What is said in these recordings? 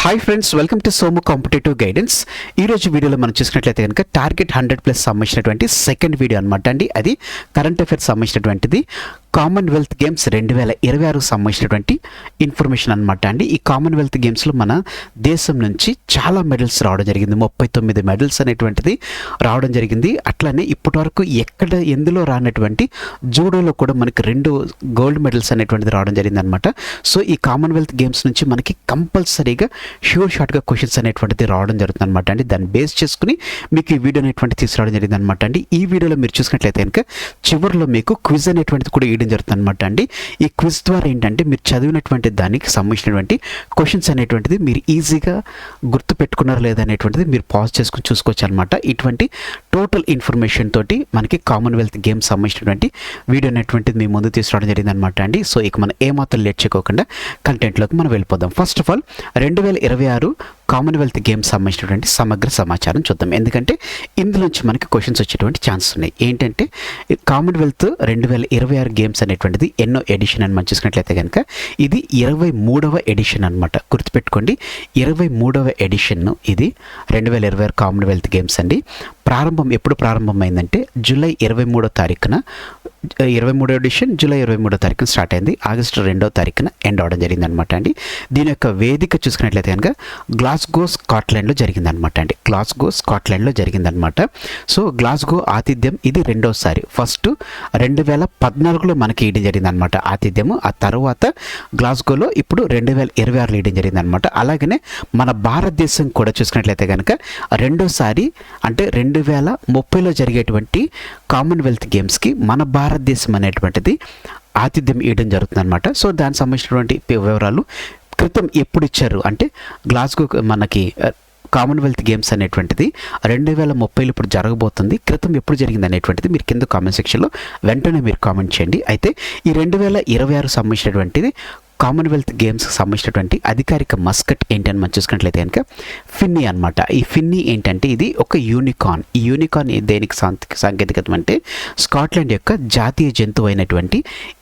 Hi friends, welcome to Somu competitive guidance. ఈరోజు వీడియోలో మనం చూసినట్లయితే కనుక టార్గెట్ 100+ సంబంధించినటువంటి సెకండ్ వీడియో అనమాట అండి. అది కరెంట్ అఫైర్స్ సంబంధించినటువంటిది. కామన్వెల్త్ గేమ్స్ 2026 సంబంధించినటువంటి ఇన్ఫర్మేషన్ అనమాట అండి. ఈ కామన్వెల్త్ గేమ్స్లో మన దేశం నుంచి చాలా మెడల్స్ రావడం జరిగింది. 39 మెడల్స్ అనేటువంటిది రావడం జరిగింది. అట్లనే ఇప్పటివరకు ఎందులో రానటువంటి జూడోలో కూడా మనకి 2 గోల్డ్ మెడల్స్ అనేటువంటిది రావడం జరిగింది అనమాట. సో ఈ కామన్వెల్త్ గేమ్స్ నుంచి మనకి కంపల్సరీగా షార్ట్గా క్వశ్చన్స్ అనేటువంటిది రావడం జరుగుతుంది అనమాట అండి. దాన్ని బేస్ చేసుకుని మీకు ఈ వీడియో అనేటువంటి తీసుకురావడం జరిగింది అనమాట అండి. ఈ వీడియోలో మీరు చూసినట్లయితే కనుక చివరిలో మీకు క్విజ్ అనేటువంటిది కూడా ఇవ్వడం జరుగుతుంది అనమాట అండి. ఈ క్విజ్ ద్వారా ఏంటంటే మీరు చదివినటువంటి దానికి సంబంధించినటువంటి క్వశ్చన్స్ అనేటువంటిది మీరు ఈజీగా గుర్తు పెట్టుకున్నారా లేదా అనేటువంటిది మీరు పాజ్ చేసుకుని చూసుకోవచ్చు అనమాట. ఇటువంటి టోటల్ ఇన్ఫర్మేషన్ తోటి మనకి కామన్వెల్త్ గేమ్స్ సంబంధించినటువంటి వీడియో అనేటువంటిది మీ ముందు తీసుకురావడం జరిగింది అనమాట అండి. సో ఇక మనం ఏమాత్రం లేట్ చేయకోకుండా కంటెంట్లోకి మనం వెళ్ళిపోదాం. First of all 2026 Commonwealth games సంబంధించినటువంటి సమగ్ర సమాచారం చూద్దాం. ఎందుకంటే ఇందులోంచి మనకి క్వశ్చన్స్ వచ్చేటువంటి ఛాన్సెస్ ఉన్నాయి. ఏంటంటే కామన్వెల్త్ 2026 గేమ్స్ అనేటువంటిది ఎన్నో ఎడిషన్ అని మనం చూసినట్లయితే కనుక ఇది 23వ ఎడిషన్ అనమాట. గుర్తుపెట్టుకోండి, 23వ ఎడిషన్ ఇది 2026 కామన్వెల్త్ గేమ్స్ అండి. ఎప్పుడు ప్రారంభమైందంటే జూలై 23వ తారీఖున 23వ ఎడిషన్ జూలై 23వ తారీఖున స్టార్ట్ అయింది. ఆగస్టు 2వ తారీఖున ఎండ్ అవడం జరిగింది అనమాట అండి. దీని యొక్క వేదిక చూసుకున్నట్లయితే కనుక గ్లాస్గో స్కాట్లాండ్లో జరిగిందనమాట అండి. గ్లాస్గో స్కాట్లాండ్లో జరిగిందనమాట. సో గ్లాస్గో ఆతిథ్యం ఇది రెండోసారి. ఫస్ట్ 2014లో మనకి ఇవ్వడం జరిగిందనమాట ఆతిథ్యము. ఆ తర్వాత గ్లాస్గోలో ఇప్పుడు 2026లో ఇవ్వడం జరిగిందనమాట. అలాగనే మన భారతదేశం కూడా చూసుకున్నట్లయితే కనుక రెండోసారి అంటే 2030లో జరిగేటువంటి కామన్వెల్త్ గేమ్స్కి మన భారతదేశం అనేటువంటిది ఆతిథ్యం ఇవ్వడం జరుగుతుంది అనమాట. సో దానికి సంబంధించినటువంటి వివరాలు క్రితం ఎప్పుడు ఇచ్చారు అంటే గ్లాస్గో మనకి కామన్వెల్త్ గేమ్స్ అనేటువంటిది 2030లో ఇప్పుడు జరగబోతుంది. క్రితం ఎప్పుడు జరిగింది అనేటువంటిది మీరు కింద కామెంట్ సెక్షన్లో వెంటనే మీరు కామెంట్ చేయండి. అయితే ఈ 2026 సంబంధించినటువంటిది కామన్వెల్త్ గేమ్స్ సంబంధించినటువంటి అధికారిక మస్కట్ ఏంటని మనం చూసుకున్నట్లయితే కనుక ఫిన్నీ అనమాట. ఈ ఫిన్నీ ఏంటంటే ఇది ఒక యూనికార్న్. ఈ యూనికార్న్ దేనికి సాంకేతికత అంటే స్కాట్లాండ్ యొక్క జాతీయ జంతువు అయినటువంటి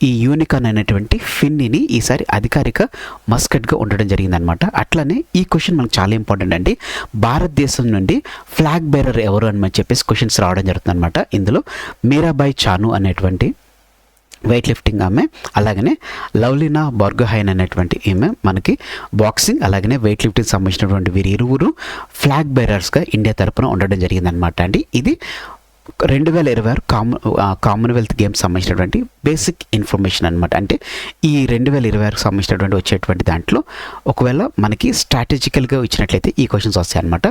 ఈ యూనికార్న్ అనేటువంటి ఫిన్నీని ఈసారి అధికారిక మస్కట్గా ఉండడం జరిగిందనమాట. అట్లనే ఈ క్వశ్చన్ మనకు చాలా ఇంపార్టెంట్ అండి. భారతదేశం నుండి ఫ్లాగ్ బేరర్ ఎవరు అని చెప్పేసి క్వశ్చన్స్ రావడం జరుగుతుంది అనమాట. ఇందులో మీరాబాయి చాను అనేటువంటి వెయిట్ లిఫ్టింగ్ ఆమె, అలాగనే లవ్లీనా బోర్గోహైన్ అనేటువంటి ఈమె మనకి బాక్సింగ్ అలాగనే వెయిట్ లిఫ్టింగ్ సంబంధించినటువంటి వీరి ఇరువురు ఫ్లాగ్ బేరర్స్గా ఇండియా తరపున ఉండడం జరిగిందనమాట అండి. ఇది 2026 కామన్వెల్త్ గేమ్స్ సంబంధించినటువంటి బేసిక్ ఇన్ఫర్మేషన్ అనమాట. అంటే ఈ 2026 సంబంధించినటువంటి వచ్చేటువంటి దాంట్లో ఒకవేళ మనకి స్ట్రాటజికల్గా ఇచ్చినట్లయితే ఈ క్వశ్చన్స్ వస్తాయి అనమాట.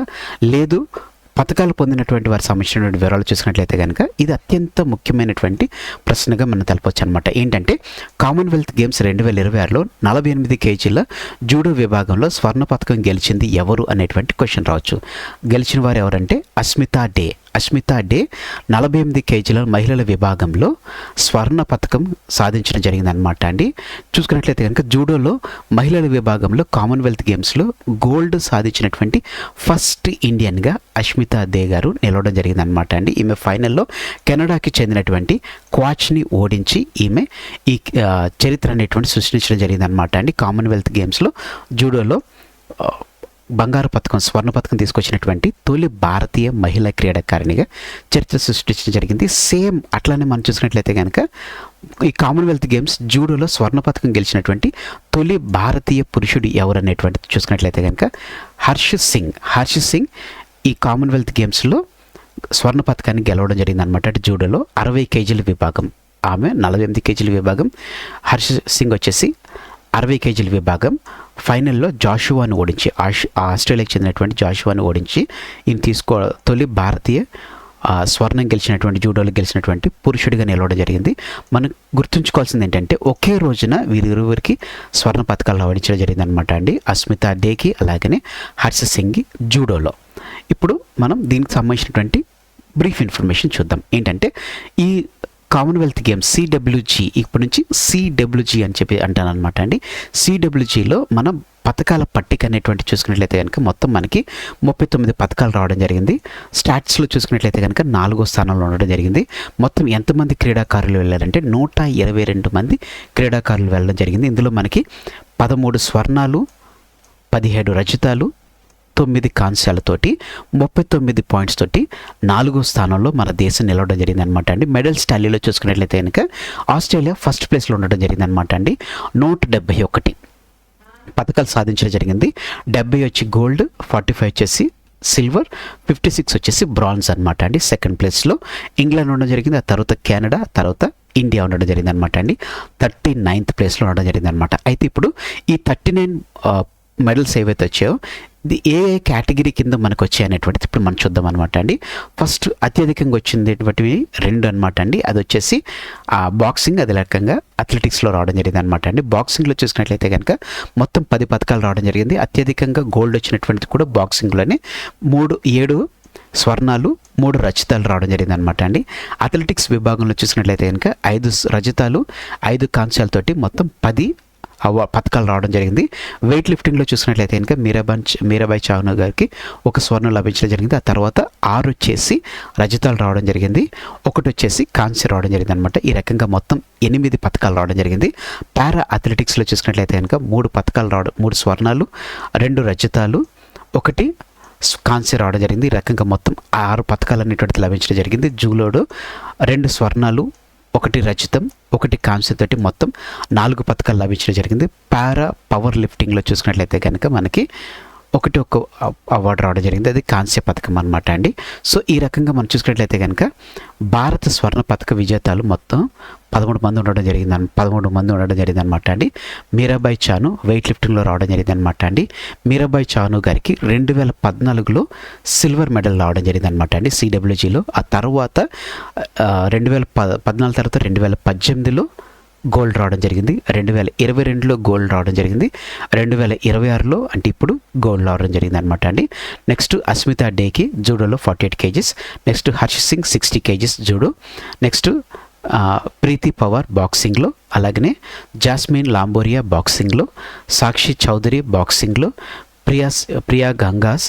లేదు పథకాలు పొందినటువంటి వారి సంబంధించినటువంటి వివరాలు చూసినట్లయితే కనుక ఇది అత్యంత ముఖ్యమైనటువంటి ప్రశ్నగా మనం తెలపొచ్చు అనమాట. ఏంటంటే కామన్వెల్త్ గేమ్స్ 2026లో 48 కేజీల జూడో విభాగంలో స్వర్ణ పథకం గెలిచింది ఎవరు అనేటువంటి క్వశ్చన్ రావచ్చు. గెలిచిన వారు ఎవరంటే అస్మితా డే 48 కేజీల మహిళల విభాగంలో స్వర్ణ పథకం సాధించడం జరిగిందనమాట అండి. చూసుకున్నట్లయితే కనుక జూడోలో మహిళల విభాగంలో కామన్వెల్త్ గేమ్స్లో గోల్డ్ సాధించినటువంటి ఫస్ట్ ఇండియన్గా అస్మితా దే గారు నిలవడం జరిగిందనమాట అండి. ఈమె ఫైనల్లో కెనడాకి చెందినటువంటి క్వాచ్ని ఓడించి ఈమె ఈ చరిత్ర అనేటువంటి సృష్టించడం జరిగిందనమాట అండి. కామన్వెల్త్ గేమ్స్లో జూడోలో బంగారు పథకం స్వర్ణ పథకం తీసుకొచ్చినటువంటి తొలి భారతీయ మహిళా క్రీడాకారిణిగా చరిత్ర సృష్టించడం జరిగింది. సేమ్ అట్లానే మనం చూసినట్లయితే కనుక ఈ కామన్వెల్త్ గేమ్స్ జూడోలో స్వర్ణ పథకం గెలిచినటువంటి తొలి భారతీయ పురుషుడు ఎవరు అనేటువంటిది చూసుకున్నట్లయితే కనుక హర్ష్ సింగ్ ఈ కామన్వెల్త్ గేమ్స్లో స్వర్ణ పథకాన్ని గెలవడం జరిగింది అనమాట. అంటే జూడోలో 60 కేజీల విభాగం ఆమె, 48 కేజీల విభాగం హర్ష్ సింగ్ వచ్చేసి 60 కేజీల విభాగం ఫైనల్లో జాషువాను ఓడించి ఆస్ట్రేలియాకి చెందినటువంటి జాషువాను ఓడించి ఈయన తొలి భారతీయ స్వర్ణం గెలిచినటువంటి జూడోలో గెలిచినటువంటి పురుషుడిగా నిలవడం జరిగింది. మనం గుర్తుంచుకోవాల్సింది ఏంటంటే ఒకే రోజున వీరిరువురికి స్వర్ణ పథకాలు ఆవడించడం జరిగిందనమాట అండి. అస్మితా డేకి అలాగనే హర్ష సింగ్ జూడోలో. ఇప్పుడు మనం దీనికి సంబంధించినటువంటి బ్రీఫ్ ఇన్ఫర్మేషన్ చూద్దాం. ఏంటంటే ఈ కామన్వెల్త్ గేమ్స్ సిడబ్ల్యూజీ ఇప్పటి నుంచి సిడబ్ల్యూజీ అని చెప్పి అంటాను అనమాట అండి. సిడబ్ల్యూజీలో మనం పథకాల పట్టిక అనేటువంటి చూసుకున్నట్లయితే కనుక మొత్తం మనకి 39 పథకాలు రావడం జరిగింది. స్టాట్స్లో చూసుకున్నట్లయితే కనుక 4వ స్థానంలో ఉండడం జరిగింది. మొత్తం ఎంతమంది క్రీడాకారులు వెళ్ళారంటే 122 మంది క్రీడాకారులు వెళ్ళడం జరిగింది. ఇందులో మనకి 13 స్వర్ణాలు 17 రజతాలు, 9 కాంస్యాలతోటి 39 పాయింట్స్ తోటి 4వ స్థానంలో మన దేశం నిలవడం జరిగిందనమాట అండి. మెడల్స్ టాలీలో చూసుకున్నట్లయితే కనుక ఆస్ట్రేలియా ఫస్ట్ ప్లేస్లో ఉండడం జరిగిందనమాట అండి. 171 పథకాలు సాధించడం జరిగింది. 70 వచ్చి గోల్డ్, 45 వచ్చేసి సిల్వర్, 56 వచ్చేసి బ్రాంజ్ అనమాట అండి. సెకండ్ ప్లేస్లో ఇంగ్లాండ్ ఉండడం జరిగింది, ఆ తర్వాత కెనడా, ఆ తర్వాత ఇండియా ఉండడం జరిగింది అనమాట అండి. 39th ప్లేస్లో ఉండడం జరిగింది అనమాట. అయితే ఇప్పుడు ఈ 39 మెడల్స్ ఏవైతే వచ్చాయో ఇది ఏ కేటగిరీ కింద మనకు వచ్చాయి అనేటువంటిది ఇప్పుడు మనం చూద్దాం అనమాట అండి. ఫస్ట్ అత్యధికంగా వచ్చినటువంటివి 2 అనమాట అండి. అది వచ్చేసి బాక్సింగ్, అది రకంగా అథ్లెటిక్స్లో రావడం జరిగింది అనమాట అండి. బాక్సింగ్లో చూసుకున్నట్లయితే కనుక మొత్తం 10 పథకాలు రావడం జరిగింది. అత్యధికంగా గోల్డ్ వచ్చినటువంటిది కూడా బాక్సింగ్లోనే 7 స్వర్ణాలు, 3 రజతాలు రావడం జరిగింది అనమాట అండి. అథ్లెటిక్స్ విభాగంలో చూసినట్లయితే కనుక 5 రజతాలు, 5 కాంస్యాలతోటి మొత్తం 10 పథకాలు రావడం జరిగింది. వెయిట్ లిఫ్టింగ్లో చూసినట్లయితే కనుక మీరాబాయి చాను గారికి 1 స్వర్ణం లభించడం జరిగింది. ఆ తర్వాత 6 వచ్చేసి రజతాలు రావడం జరిగింది, 1 వచ్చేసి కాంస్య రావడం జరిగింది అనమాట. ఈ రకంగా మొత్తం 8 పథకాలు రావడం జరిగింది. పారా అథ్లెటిక్స్లో చూసినట్లయితే కనుక 3 పథకాలు రావడం, 3 స్వర్ణాలు, 2 రజతాలు, 1 కాంస్య రావడం జరిగింది. ఈ రకంగా మొత్తం 6 పథకాలు అనేటువంటిది లభించడం జరిగింది. జూలోడు 2 స్వర్ణాలు, 1 రజతం, 1 కాంస్యతోటి మొత్తం 4 పథకాలు లభించడం జరిగింది. పారా పవర్ లిఫ్టింగ్లో చూసుకున్నట్లయితే కనుక మనకి 1 అవార్డు రావడం జరిగింది, అది కాంస్య పథకం అనమాట అండి. సో ఈ రకంగా మనం చూసుకున్నట్లయితే కనుక భారత స్వర్ణ పథక విజేతలు మొత్తం 13 మంది ఉండడం జరిగింది అనమాట అండి. మీరాబాయి చాను వెయిట్ లిఫ్టింగ్లో రావడం జరిగింది అనమాట అండి. మీరాబాయి చాను గారికి 2014లో సిల్వర్ మెడల్ రావడం జరిగింది అనమాట అండి సిడబ్ల్యూజీలో. ఆ తర్వాత 2014 తర్వాత 2018లో గోల్డ్ రావడం జరిగింది, 2022లో గోల్డ్ రావడం జరిగింది, 2026లో అంటే ఇప్పుడు గోల్డ్ రావడం జరిగింది అనమాట అండి. నెక్స్ట్ అస్మితా డేకి జూడోలో 48 kgs, next Harsh Singh 60 kgs judo, next Preeti Pawar బాక్సింగ్లో, అలాగనే జాస్మిన్ లాంబోరియా బాక్సింగ్లో, సాక్షి చౌదరి బాక్సింగ్లో, ప్రియా గంగాస్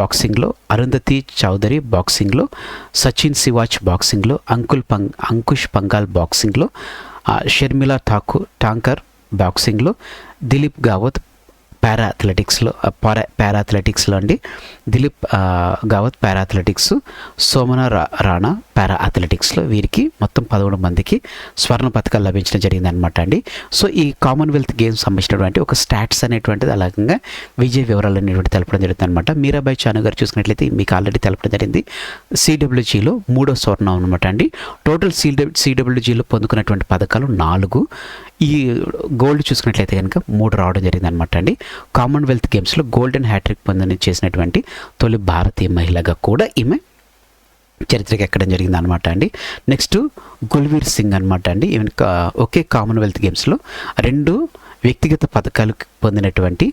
బాక్సింగ్లో, అరుంధతి చౌదరి బాక్సింగ్లో, సచిన్ సివాచ్ బాక్సింగ్లో, అంకుష్ పంగాల్ బాక్సింగ్లో, షర్మిలా ఠాంకర్ బాక్సింగ్లో, దిలీప్ గావత్ పారా అథ్లెటిక్స్లో అండి, Dilip Gawat para athletics, Soman Rana para అథ్లెటిక్స్లో, వీరికి మొత్తం 11 మందికి స్వర్ణ పథకాలు లభించడం జరిగింది అనమాట అండి. సో ఈ కామన్వెల్త్ గేమ్స్ సంబంధించినటువంటి ఒక స్టాట్స్ అనేటువంటిది అలాగే విజయ వివరాలు అనేటువంటి తెలపడం జరుగుతుంది అనమాట. మీరాబాయి చాను గారు చూసుకున్నట్లయితే మీకు ఆల్రెడీ తెలపడం జరిగింది, సిడబ్ల్యూజీలో 3వ స్వర్ణం అనమాట అండి. టోటల్ సిడబ్ల్యూజీలో పొందుకున్నటువంటి పథకాలు 4, ఈ గోల్డ్ చూసుకున్నట్లయితే కనుక 3 రావడం జరిగింది అనమాట అండి. కామన్వెల్త్ గేమ్స్లో గోల్డెన్ హ్యాట్రిక్ చేసినటువంటి తొలి భారతీయ మహిళగా కూడా ఈమె చరిత్రకి ఎక్కడం జరిగింది అనమాట అండి. నెక్స్ట్ గుల్వీర్ సింగ్ అనమాట అండి. ఈవెన్ ఒకే కామన్వెల్త్ గేమ్స్లో 2 వ్యక్తిగత పథకాలు పొందినటువంటి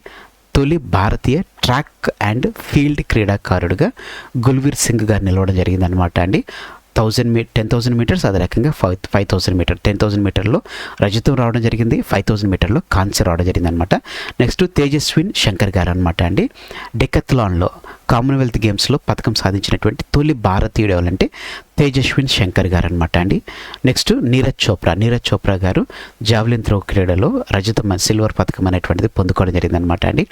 తొలి భారతీయ ట్రాక్ అండ్ ఫీల్డ్ క్రీడాకారుడుగా గుల్వీర్ సింగ్ గారు నిలవడం జరిగింది అనమాట అండి. 10,000 మీటర్స్, అదే రకంగా 5,000 మీటర్, 10,000 మీటర్లో రజతం రావడం జరిగింది, 5,000 మీటర్లో కాంస్య రావడం జరిగింది అనమాట. నెక్స్ట్ తేజస్విన్ శంకర్ గారు అనమాట అండి. డెకత్లాన్లో కామన్వెల్త్ గేమ్స్లో పథకం సాధించినటువంటి తొలి భారతీయుడు ఎవరంటే తేజస్విన్ శంకర్ గారు అనమాట అండి. నెక్స్ట్ నీరజ్ చోప్రా గారు జావలిన్ త్రో క్రీడలో సిల్వర్ పథకం అనేటువంటిది పొందుకోవడం జరిగింది అనమాట అండి.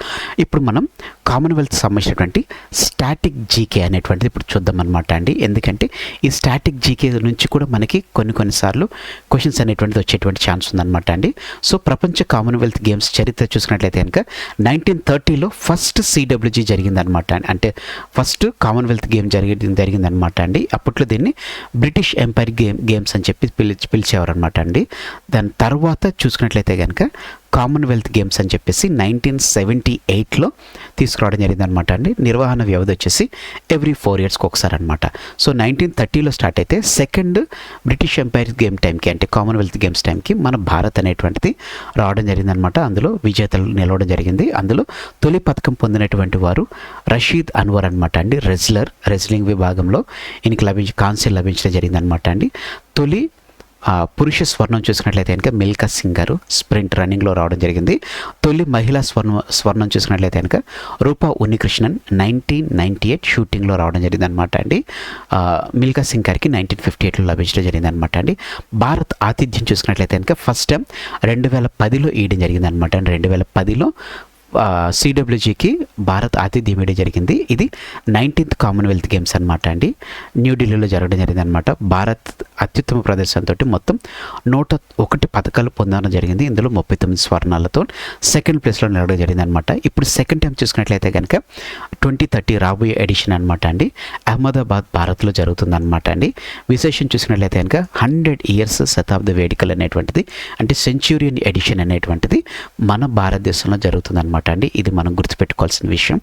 ఇప్పుడు మనం కామన్వెల్త్ సంబంధించినటువంటి స్టాటిక్ జీకే అనేటువంటిది ఇప్పుడు చూద్దాం అనమాట అండి. ఎందుకంటే ఈ స్టాటిక్ జీకే నుంచి కూడా మనకి కొన్నిసార్లు క్వశ్చన్స్ అనేటువంటిది వచ్చేటువంటి ఛాన్స్ ఉందన్నమాట అండి. సో ప్రపంచ కామన్వెల్త్ గేమ్స్ చరిత్ర చూసినట్లయితే కనుక 1930లో ఫస్ట్ సిడబ్ల్యూజీ జరిగిందనమాట. అంటే ఫస్ట్ కామన్వెల్త్ గేమ్ జరిగిందనమాట అండి. అప్పట్లో దీన్ని బ్రిటిష్ ఎంపైర్ గేమ్స్ అని చెప్పి పిలిచేవారు అనమాట అండి. దాని తర్వాత చూసుకున్నట్లయితే కనుక కామన్వెల్త్ గేమ్స్ అని చెప్పేసి 1978లో తీసుకురావడం జరిగింది అనమాట అండి. నిర్వహణ వ్యవధి వచ్చేసి ఎవ్రీ 4 yearsకి ఒకసారి అనమాట. సో 1930లో స్టార్ట్ అయితే సెకండ్ బ్రిటిష్ ఎంపైర్ గేమ్ టైంకి అంటే కామన్వెల్త్ గేమ్స్ టైంకి మన భారత్ అనేటువంటిది రావడం జరిగింది అనమాట. అందులో విజేతలు నిలవడం జరిగింది. అందులో తొలి పథకం పొందినటువంటి వారు రషీద్ అన్వర్ అనమాట అండి. రెజ్లింగ్ విభాగంలో ఈయనకి కాంస్యం లభించడం జరిగింది అనమాట అండి. తొలి పురుష స్వర్ణం చూసుకున్నట్లయితే కనుక మిల్కా సింగ్ గారు స్ప్రింట్ రన్నింగ్లో రావడం జరిగింది. తొలి మహిళా స్వర్ణం చూసుకున్నట్లయితే కనుక రూపా ఉన్నికృష్ణన్ 1998 షూటింగ్లో రావడం జరిగింది అనమాట అండి. మిల్కా సింగ్ గారికి 1958లో లభించడం జరిగింది అనమాట అండి. భారత్ ఆతిథ్యం చూసుకున్నట్లయితే కనుక ఫస్ట్ టైం 2010లో ఇయడం జరిగింది అనమాట అండి. 2010లో సిడబ్ల్యూజీకి భారత్ ఆతిథ్యం ఇవ్వడం జరిగింది. ఇది 19th కామన్వెల్త్ గేమ్స్ అనమాట అండి, న్యూఢిల్లీలో జరగడం జరిగింది అనమాట. భారత్ అత్యుత్తమ ప్రదర్శనతో మొత్తం 101 పథకాలు పొందడం జరిగింది. ఇందులో 39 స్వర్ణాలతో సెకండ్ ప్లేస్లో నిలవడం జరిగింది అనమాట. ఇప్పుడు సెకండ్ టైం చూసుకున్నట్లయితే కనుక 2030 రాబోయే ఎడిషన్ అనమాట అండి, అహ్మదాబాద్ భారత్లో జరుగుతుంది అనమాట అండి. విశేషం చూసినట్లయితే కనుక 100 years శతాబ్ద వేడుకలు అనేటువంటిది, అంటే సెంచురియన్ ఎడిషన్ అనేటువంటిది మన భారతదేశంలో జరుగుతుంది అనమాట అండి. ఇది మనం గుర్తుపెట్టుకోవాల్సిన విషయం.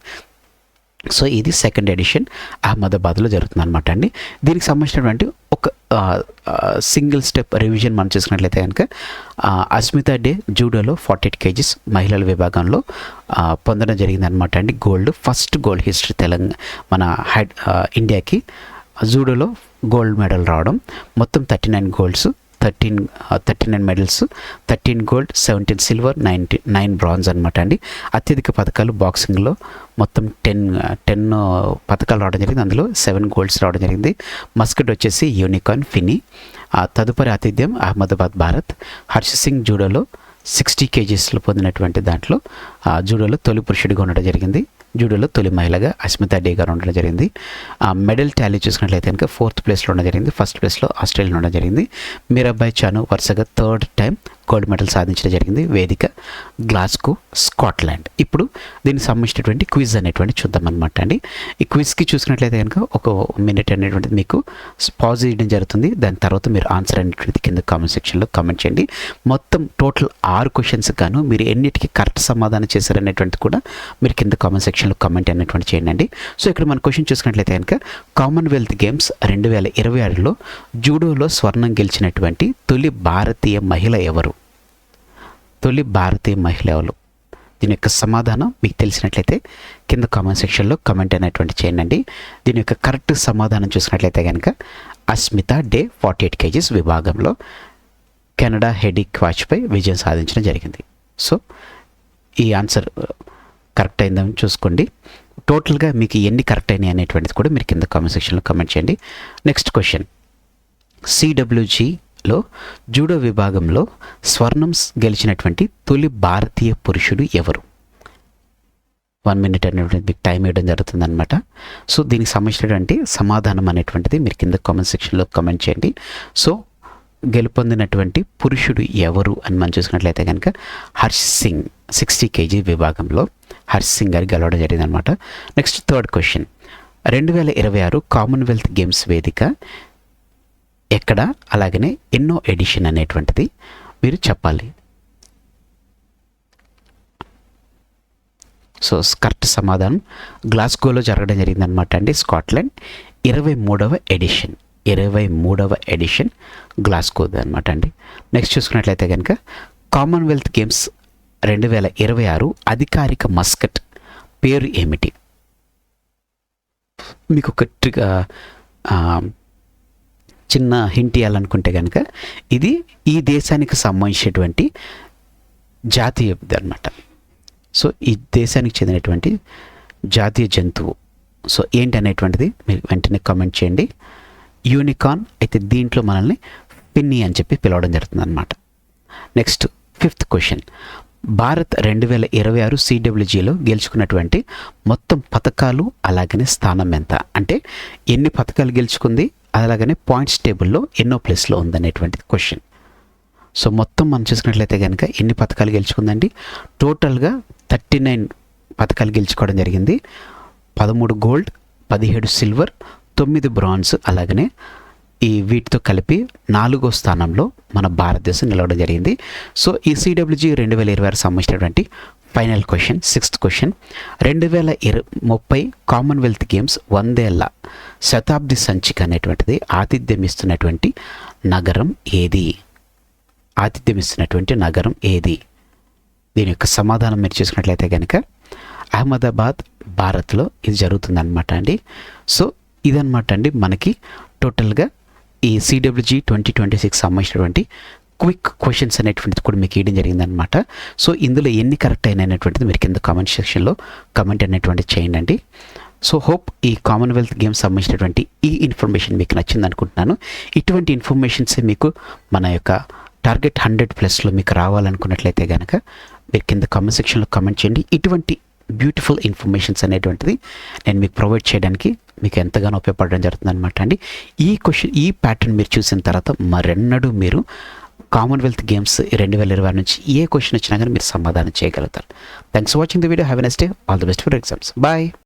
సో ఇది సెకండ్ ఎడిషన్ అహ్మదాబాద్లో జరుగుతుంది అనమాట అండి. దీనికి సంబంధించినటువంటి ఒక సింగిల్ స్టెప్ రివిజన్ మనం చూసుకున్నట్లయితే కనుక అస్మితా డే జూడోలో 48 kgs మహిళల విభాగంలో పొందడం జరిగింది అనమాట అండి. ఫస్ట్ గోల్డ్ హిస్టరీ మన ఇండియాకి జూడోలో గోల్డ్ మెడల్ రావడం. మొత్తం 39 golds, 39 medals, 13 gold, 17 silver, 9 bronze అనమాట అండి. అత్యధిక పథకాలు బాక్సింగ్లో మొత్తం 10 పథకాలు రావడం జరిగింది. అందులో 7 గోల్డ్స్ రావడం జరిగింది. మస్కట్ వచ్చేసి యూనికార్న్ ఫిని. తదుపరి ఆతిథ్యం అహ్మదాబాద్ భారత్. హర్ష్ సింగ్ జూడోలో 60 kgsలో పొందినటువంటి దాంట్లో జూడోలో తొలి పురుషుడిగా ఉండడం జరిగింది. జూడోలో తొలి మహిళగా అస్మితా డే గారు ఉండడం జరిగింది. మెడల్ టాలీ చూసుకున్నట్లయితే కనుక 4th ప్లేస్లో ఉండడం జరిగింది. ఫస్ట్ ప్లేస్లో ఆస్ట్రేలియా ఉండడం జరిగింది. మీరాబాయ్ చాను వరుసగా 3rd టైం గోల్డ్ మెడల్ సాధించడం జరిగింది. వేదిక గ్లాస్గో, స్కాట్లాండ్. ఇప్పుడు దీనికి సంబంధించినటువంటి క్విజ్ అనేటువంటి చూద్దాం అనమాట అండి. ఈ క్విజ్కి చూసుకున్నట్లయితే కనుక ఒక మినిట్ అనేటువంటిది మీకు పాజ్ చేయడం జరుగుతుంది. దాని తర్వాత మీరు ఆన్సర్ అనేటువంటిది కింద కామెంట్ సెక్షన్లో కామెంట్ చేయండి. మొత్తం టోటల్ 6 క్వశ్చన్స్ గాను మీరు ఎన్నిటికీ కరెక్ట్ సమాధానం చేశారనేటువంటిది కూడా మీరు కింద కామెంట్ సెక్షన్లో కామెంట్ అనేటువంటి చేయండి. సో ఇక్కడ మన క్వశ్చన్ చూసుకున్నట్లయితే కనుక కామన్వెల్త్ గేమ్స్ 2026లో జూడోలో స్వర్ణం గెలిచినటువంటి తొలి భారతీయ మహిళ ఎవరు? తొలి భారతీయ మహిళ ఎవరు? దీని యొక్క సమాధానం మీకు తెలిసినట్లయితే కింద కామెంట్ సెక్షన్లో కామెంట్ అనేటువంటి చేయండి. దీని యొక్క కరెక్ట్ సమాధానం చూసినట్లయితే కనుక అస్మితా డే 48 kgs విభాగంలో కెనడా హెడీ క్వాచ్పై విజయం సాధించడం జరిగింది. సో ఈ ఆన్సర్ కరెక్ట్ అయిందని చూసుకోండి. టోటల్గా మీకు ఎన్ని కరెక్ట్ అయినాయి అనేటువంటిది కూడా మీరు కింద కామెంట్ సెక్షన్లో కామెంట్ చేయండి. నెక్స్ట్ క్వశ్చన్, సిడబ్ల్యూజీలో జూడో విభాగంలో స్వర్ణం గెలిచినటువంటి తొలి భారతీయ పురుషుడు ఎవరు? 1 minute అనేటువంటిది మీకు టైం ఇవ్వడం జరుగుతుంది అనమాట. సో దీనికి సంబంధించినటువంటి సమాధానం అనేటువంటిది మీరు కింద కామెంట్ సెక్షన్లో కామెంట్ చేయండి. సో గెలుపొందినటువంటి పురుషుడు ఎవరు అని మనం చూసుకున్నట్లయితే కనుక హర్ష్ సింగ్ 60 kg విభాగంలో హర్ష్ సింగ్ గారు గెలవడం జరిగింది అనమాట. Next 3rd question, 2026 Commonwealth games వేదిక ఎక్కడ, అలాగనే ఎన్నో ఎడిషన్ అనేటువంటిది మీరు చెప్పాలి. సో కరెక్ట్ సమాధానం గ్లాస్గోలో జరగడం జరిగిందనమాట అండి, స్కాట్లాండ్. 23వ ఎడిషన్, 23వ ఎడిషన్ గ్లాస్గోది అనమాట అండి. నెక్స్ట్ చూసుకున్నట్లయితే కనుక కామన్వెల్త్ గేమ్స్ 2026 అధికారిక మస్కట్ పేరు ఏమిటి? మీకు ఒక చిన్న హింట్ ఇవ్వాలనుకుంటే కనుక ఇది ఈ దేశానికి సంబంధించినటువంటి జాతీయ అనమాట. సో ఈ దేశానికి చెందినటువంటి జాతీయ జంతువు. సో ఏంటి అనేటువంటిది మీరు వెంటనే కామెంట్ చేయండి. యూనికార్న్ అయితే దీంట్లో మనల్ని పిన్ని అని చెప్పి పిలవడం జరుగుతుంది అనమాట. నెక్స్ట్ 5th క్వశ్చన్, భారత్ 2026 సిడబ్ల్యూజీలో గెలుచుకున్నటువంటి మొత్తం పథకాలు అలాగనే స్థానం ఎంత? అంటే ఎన్ని పథకాలు గెలుచుకుంది, అలాగనే పాయింట్స్ టేబుల్లో ఎన్నో ప్లేస్లో ఉందనేటువంటిది క్వశ్చన్. సో మొత్తం మనం చూసుకున్నట్లయితే కనుక ఎన్ని పథకాలు గెలుచుకుందండి? టోటల్గా 39 పథకాలు గెలుచుకోవడం జరిగింది. 13 గోల్డ్, 17 సిల్వర్, 9 బ్రాంజ్, అలాగనే ఈ వీటితో కలిపి 4వ స్థానంలో మన భారతదేశం నిలవడం జరిగింది. సో ఈ సిడబ్ల్యూజీ 2026 సంబంధించినటువంటి final question, 6th question, 2030 Commonwealth games 100 ఏళ్ల శతాబ్ది సంచిక అనేటువంటిది ఆతిథ్యం ఇస్తున్నటువంటి నగరం ఏది? ఆతిథ్యం ఇస్తున్నటువంటి నగరం ఏది? దీని యొక్క సమాధానం మీరు చూసుకున్నట్లయితే కనుక అహ్మదాబాద్ భారత్లో ఇది జరుగుతుందన్నమాట అండి. సో ఇదన్నమాట అండి మనకి టోటల్గా ఈ సిడబ్ల్యూజీ 2026 సంబంధించినటువంటి క్విక్ క్వశ్చన్స్ అనేటువంటిది కూడా మీకు ఇవ్వడం జరిగిందనమాట. సో ఇందులో ఎన్ని కరెక్ట్ అయినటువంటిది మీరు కింద కామెంట్ సెక్షన్లో కామెంట్ అనేటువంటిది చేయండి. సో హోప్ ఈ కామన్వెల్త్ గేమ్స్ సంబంధించినటువంటి ఈ ఇన్ఫర్మేషన్ మీకు నచ్చింది అనుకుంటున్నాను. ఇటువంటి ఇన్ఫర్మేషన్సే మీకు మన యొక్క టార్గెట్ 100+ మీకు రావాలనుకున్నట్లయితే కనుక మీరు కింద కామెంట్ సెక్షన్లో కామెంట్ చేయండి. ఇటువంటి బ్యూటిఫుల్ ఇన్ఫర్మేషన్స్ అనేటువంటిది నేను మీకు ప్రొవైడ్ చేయడానికి మీకు ఎంతగానో ఉపయోగపడడం జరుగుతుంది అనమాట అండి. ఈ ప్యాటర్న్ మీరు చూసిన తర్వాత మరెన్నడూ మీరు కామన్వెల్త్ గేమ్స్ 2026 నుంచి ఏ క్వశ్చన్ వచ్చినా కానీ మీరు సమాధానం చేయగలుగుతారు. Thanks for watching the video. Have a nice day. All the best for exams. Bye.